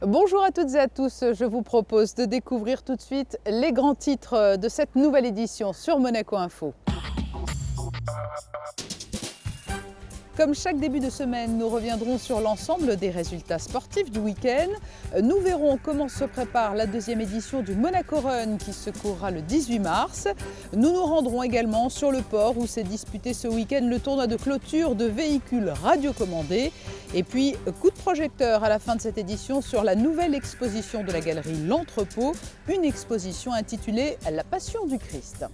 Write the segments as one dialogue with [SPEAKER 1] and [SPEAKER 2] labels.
[SPEAKER 1] Bonjour à toutes et à tous, je vous propose de découvrir tout de suite les grands titres de cette nouvelle édition sur Monaco Info. Comme chaque début de semaine, nous reviendrons sur l'ensemble des résultats sportifs du week-end. Nous verrons comment se prépare la deuxième édition du Monaco Run qui se courra le 18 mars. Nous nous rendrons également sur le port où s'est disputé ce week-end le tournoi de clôture de véhicules radiocommandés. Et puis, coup de projecteur à la fin de cette édition sur la nouvelle exposition de la galerie L'Entrepôt, une exposition intitulée « La Passion du Christ ».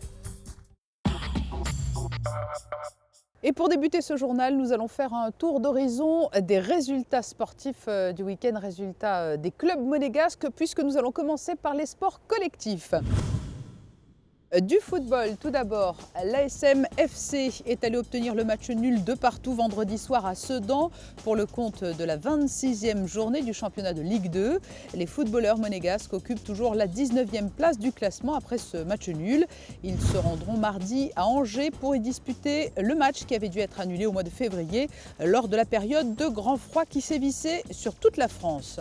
[SPEAKER 1] Et pour débuter ce journal, nous allons faire un tour d'horizon des résultats sportifs du week-end, résultats des clubs monégasques, puisque nous allons commencer par les sports collectifs. Du football, tout d'abord, l'ASM FC est allé obtenir le match nul de partout vendredi soir à Sedan pour le compte de la 26e journée du championnat de Ligue 2. Les footballeurs monégasques occupent toujours la 19e place du classement après ce match nul. Ils se rendront mardi à Angers pour y disputer le match qui avait dû être annulé au mois de février lors de la période de grand froid qui sévissait sur toute la France.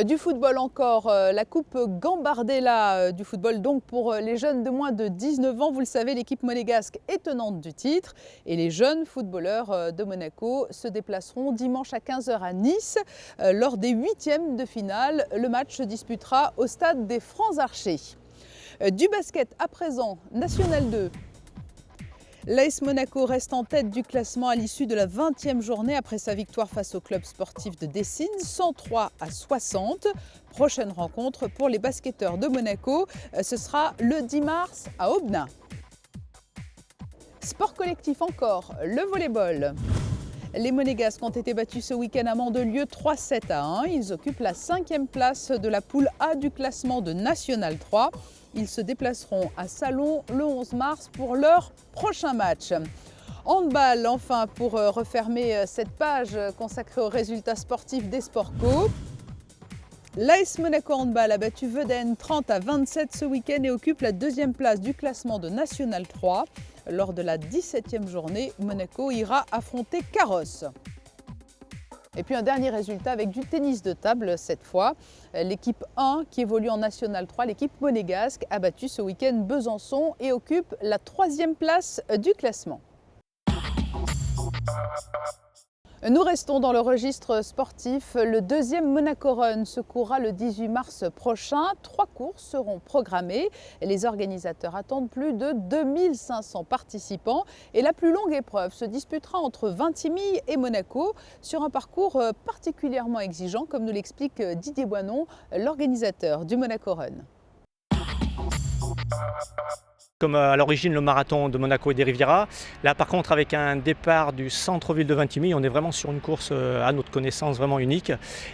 [SPEAKER 1] Du football encore, la coupe Gambardella du football donc pour les jeunes de moins de 19 ans. Vous le savez, l'équipe monégasque est tenante du titre et les jeunes footballeurs de Monaco se déplaceront dimanche à 15 h à Nice lors des huitièmes de finale. Le match se disputera au stade des Francs-Archers. Du basket à présent, National 2. L'AS Monaco reste en tête du classement à l'issue de la 20e journée après sa victoire face au club sportif de Dessines, 103 à 60. Prochaine rencontre pour les basketteurs de Monaco, ce sera le 10 mars à Aubenas. Sport collectif encore, le volleyball. Les Monégasques ont été battus ce week-end à Mandelieu 3-7 à 1. Ils occupent la 5e place de la poule A du classement de National 3. Ils se déplaceront à Salon le 11 mars pour leur prochain match. Handball, enfin, pour refermer cette page consacrée aux résultats sportifs des Sports Co. L'AS Monaco Handball a battu Veden 30 à 27 ce week-end et occupe la 2e place du classement de National 3. Lors de la 17e journée, Monaco ira affronter Carrosse. Et puis un dernier résultat avec du tennis de table cette fois. L'équipe 1 qui évolue en National 3, l'équipe monégasque, a battu ce week-end Besançon et occupe la 3e place du classement. Nous restons dans le registre sportif. Le deuxième Monaco Run se courra le 18 mars prochain. 3 courses seront programmées. Les organisateurs attendent plus de 2500 participants. Et la plus longue épreuve se disputera entre Vintimille et Monaco sur un parcours particulièrement exigeant, comme nous l'explique Didier Boinon, l'organisateur du Monaco Run.
[SPEAKER 2] Comme à l'origine le marathon de Monaco et des Riviera. Là par contre avec un départ du centre-ville de Vintimille, on est vraiment sur une course à notre connaissance vraiment unique.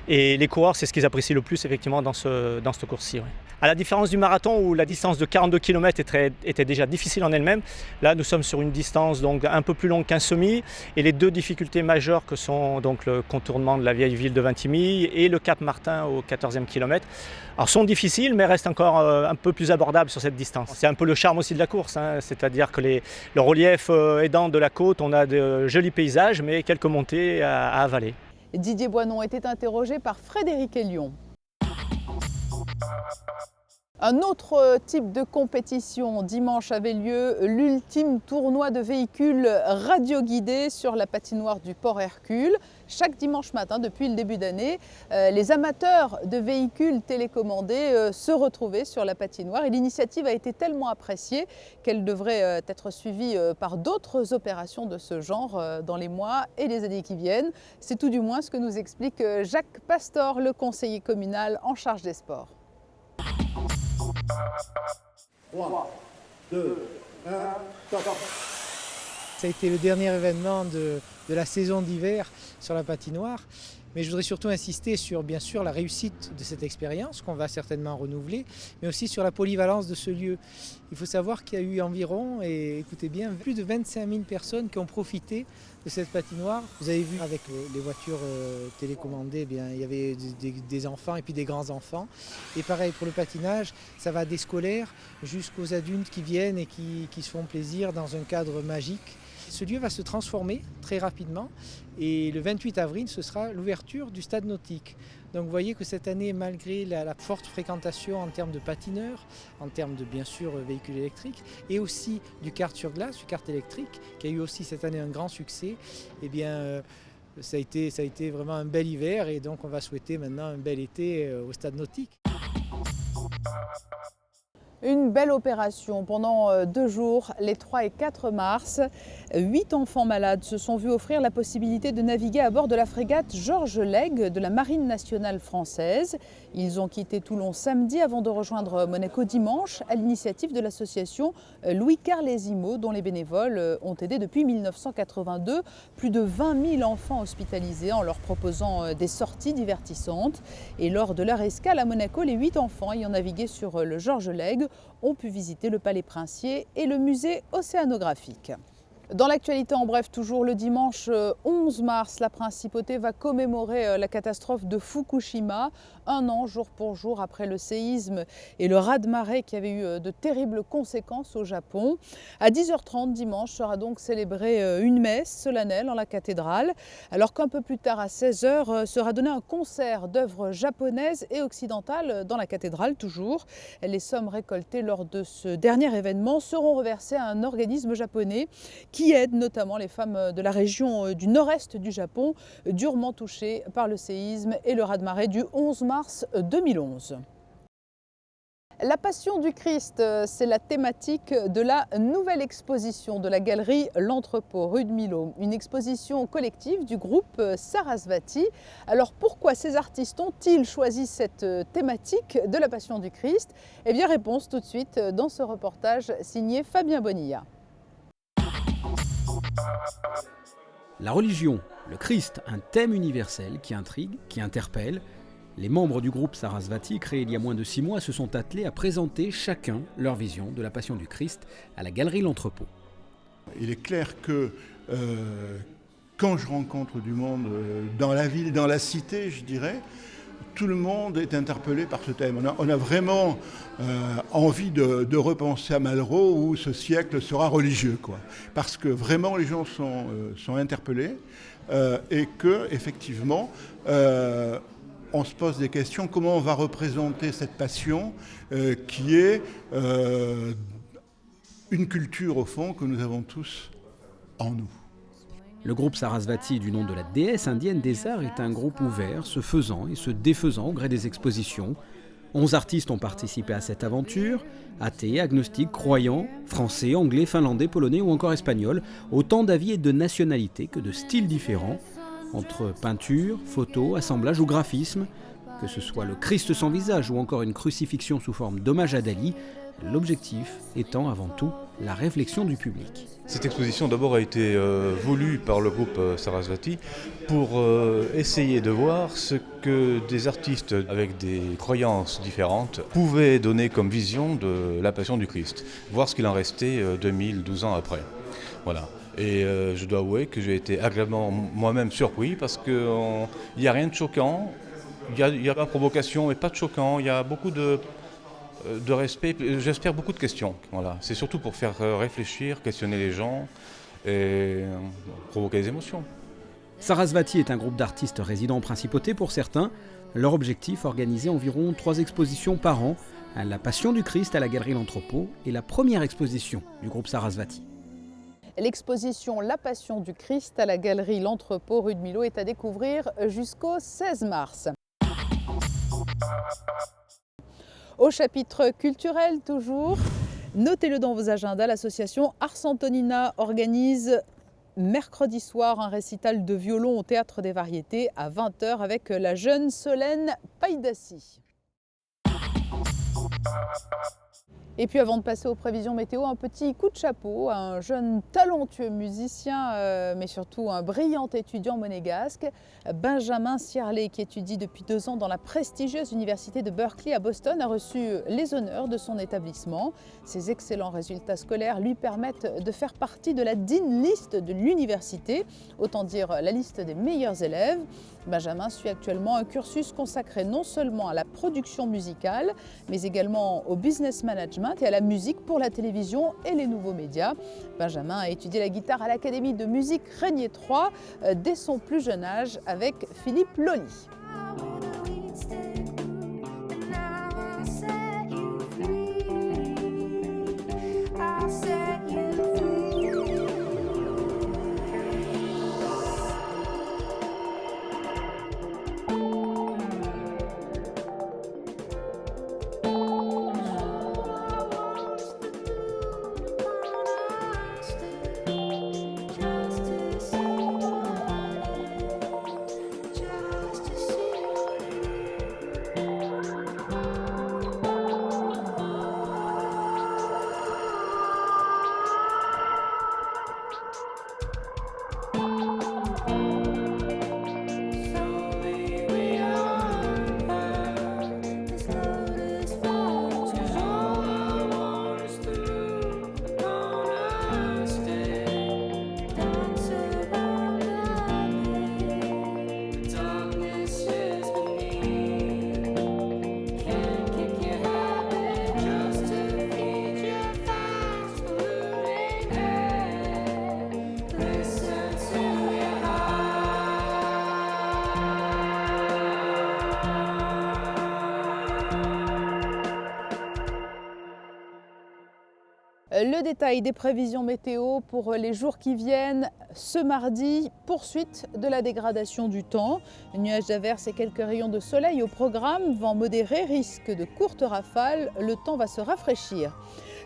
[SPEAKER 2] Et les coureurs, c'est ce qu'ils apprécient le plus effectivement dans cette course-ci. Ouais. À la différence du marathon où la distance de 42 km était déjà difficile en elle-même, là nous sommes sur une distance donc un peu plus longue qu'un semi. Et les deux difficultés majeures que sont donc le contournement de la vieille ville de Vintimille et le Cap Martin au 14e kilomètre, alors sont difficiles mais restent encore un peu plus abordables sur cette distance. C'est un peu le charme aussi de la course, hein. C'est-à-dire que le relief aidant de la côte, on a de jolis paysages mais quelques montées à avaler.
[SPEAKER 1] Didier Boinon était interrogé par Frédéric Elion. Un autre type de compétition dimanche avait lieu, l'ultime tournoi de véhicules radioguidés sur la patinoire du Port Hercule. Chaque dimanche matin, depuis le début d'année, les amateurs de véhicules télécommandés se retrouvaient sur la patinoire et l'initiative a été tellement appréciée qu'elle devrait être suivie par d'autres opérations de ce genre dans les mois et les années qui viennent. C'est tout du moins ce que nous explique Jacques Pastor, le conseiller communal en charge des sports.
[SPEAKER 3] 3, 2, 1, top.
[SPEAKER 4] Ça a été le dernier événement de la saison d'hiver sur la patinoire. Mais je voudrais surtout insister sur, bien sûr, la réussite de cette expérience qu'on va certainement renouveler, mais aussi sur la polyvalence de ce lieu. Il faut savoir qu'il y a eu environ, et écoutez bien, plus de 25 000 personnes qui ont profité de cette patinoire. Vous avez vu avec les voitures télécommandées, bien, il y avait des enfants et puis des grands-enfants. Et pareil pour le patinage, ça va des scolaires jusqu'aux adultes qui viennent et qui se font plaisir dans un cadre magique. Ce lieu va se transformer très rapidement et le 28 avril, ce sera l'ouverture du stade nautique. Donc vous voyez que cette année, malgré la forte fréquentation en termes de patineurs, en termes de bien sûr véhicules électriques et aussi du kart sur glace, du kart électrique, qui a eu aussi cette année un grand succès, eh bien ça a été vraiment un bel hiver et donc on va souhaiter maintenant un bel été au stade nautique.
[SPEAKER 1] Une belle opération pendant 2 jours, les 3 et 4 mars. 8 enfants malades se sont vus offrir la possibilité de naviguer à bord de la frégate Georges Lègue de la Marine nationale française. Ils ont quitté Toulon samedi avant de rejoindre Monaco dimanche à l'initiative de l'association Louis Carlesimo dont les bénévoles ont aidé depuis 1982 plus de 20 000 enfants hospitalisés en leur proposant des sorties divertissantes. Et lors de leur escale à Monaco, les 8 enfants ayant navigué sur le Georges Lègue ont pu visiter le Palais Princier et le musée océanographique. Dans l'actualité, en bref, toujours le dimanche 11 mars, la Principauté va commémorer la catastrophe de Fukushima, 1 an jour pour jour après le séisme et le raz-de-marée qui avait eu de terribles conséquences au Japon. À 10h30 dimanche sera donc célébrée une messe solennelle en la cathédrale, alors qu'un peu plus tard à 16h sera donné un concert d'œuvres japonaises et occidentales dans la cathédrale toujours. Les sommes récoltées lors de ce dernier événement seront reversées à un organisme japonais qui aide notamment les femmes de la région du nord-est du Japon, durement touchées par le séisme et le raz-de-marée du 11 mars 2011. La Passion du Christ, c'est la thématique de la nouvelle exposition de la galerie L'Entrepôt, rue de Millau. Une exposition collective du groupe Sarasvati. Alors pourquoi ces artistes ont-ils choisi cette thématique de la Passion du Christ? Eh bien réponse tout de suite dans ce reportage signé Fabien Bonilla.
[SPEAKER 5] La religion, le Christ, un thème universel qui intrigue, qui interpelle. Les membres du groupe Sarasvati, créé il y a moins de 6 mois, se sont attelés à présenter chacun leur vision de la Passion du Christ à la galerie L'Entrepôt.
[SPEAKER 3] Il est clair que quand je rencontre du monde dans la ville, dans la cité, je dirais, tout le monde est interpellé par ce thème. On a vraiment envie de repenser à Malraux où ce siècle sera religieux, quoi. Parce que vraiment les gens sont interpellés et que effectivement on se pose des questions. Comment on va représenter cette passion qui est une culture au fond que nous avons tous en nous.
[SPEAKER 5] Le groupe Sarasvati, du nom de la déesse indienne des arts, est un groupe ouvert, se faisant et se défaisant au gré des expositions. 11 artistes ont participé à cette aventure, athées, agnostiques, croyants, français, anglais, finlandais, polonais ou encore espagnols, autant d'avis et de nationalités que de styles différents, entre peinture, photo, assemblage ou graphisme, que ce soit le Christ sans visage ou encore une crucifixion sous forme d'hommage à Dali, l'objectif étant avant tout la réflexion du public.
[SPEAKER 6] Cette exposition d'abord a été voulue par le groupe Sarasvati pour essayer de voir ce que des artistes avec des croyances différentes pouvaient donner comme vision de la Passion du Christ, voir ce qu'il en restait 2012 ans après. Voilà. Et je dois avouer que j'ai été agréablement moi-même surpris parce qu'il n'y a rien de choquant, il y a pas de provocation et pas de choquant, il y a beaucoup de respect, j'espère beaucoup de questions. Voilà. C'est surtout pour faire réfléchir, questionner les gens et provoquer des émotions.
[SPEAKER 5] Sarasvati est un groupe d'artistes résidant en Principauté pour certains. Leur objectif, organiser environ 3 expositions par an à la Passion du Christ à la galerie L'Entrepôt et la première exposition du groupe Sarasvati.
[SPEAKER 1] L'exposition La Passion du Christ à la galerie L'Entrepôt, rue de Millau, est à découvrir jusqu'au 16 mars. Au chapitre culturel toujours, notez-le dans vos agendas, l'association Ars Antonina organise mercredi soir un récital de violon au Théâtre des Variétés à 20h avec la jeune Solène Païdassi. Et puis avant de passer aux prévisions météo, un petit coup de chapeau à un jeune talentueux musicien, mais surtout un brillant étudiant monégasque, Benjamin Cierlet, qui étudie depuis 2 ans dans la prestigieuse université de Berkeley à Boston, a reçu les honneurs de son établissement. Ses excellents résultats scolaires lui permettent de faire partie de la Dean List de l'université, autant dire la liste des meilleurs élèves. Benjamin suit actuellement un cursus consacré non seulement à la production musicale, mais également au business management contraintes et à la musique pour la télévision et les nouveaux médias. Benjamin a étudié la guitare à l'Académie de musique Régnier 3 dès son plus jeune âge avec Philippe Loli. Le détail des prévisions météo pour les jours qui viennent. Ce mardi, poursuite de la dégradation du temps. Nuages d'averses et quelques rayons de soleil au programme. Vent modéré, risque de courtes rafales. Le temps va se rafraîchir.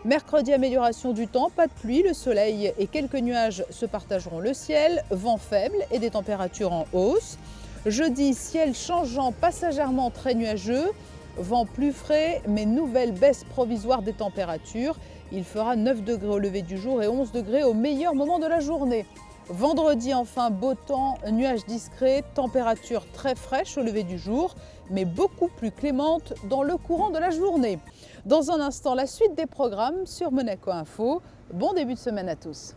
[SPEAKER 1] Mercredi, amélioration du temps, pas de pluie, le soleil et quelques nuages se partageront le ciel. Vent faible et des températures en hausse. Jeudi, ciel changeant, passagèrement très nuageux. Vent plus frais, mais nouvelle baisse provisoire des températures. Il fera 9 degrés au lever du jour et 11 degrés au meilleur moment de la journée. Vendredi, enfin, beau temps, nuages discrets, température très fraîche au lever du jour, mais beaucoup plus clémente dans le courant de la journée. Dans un instant, la suite des programmes sur Monaco Info. Bon début de semaine à tous.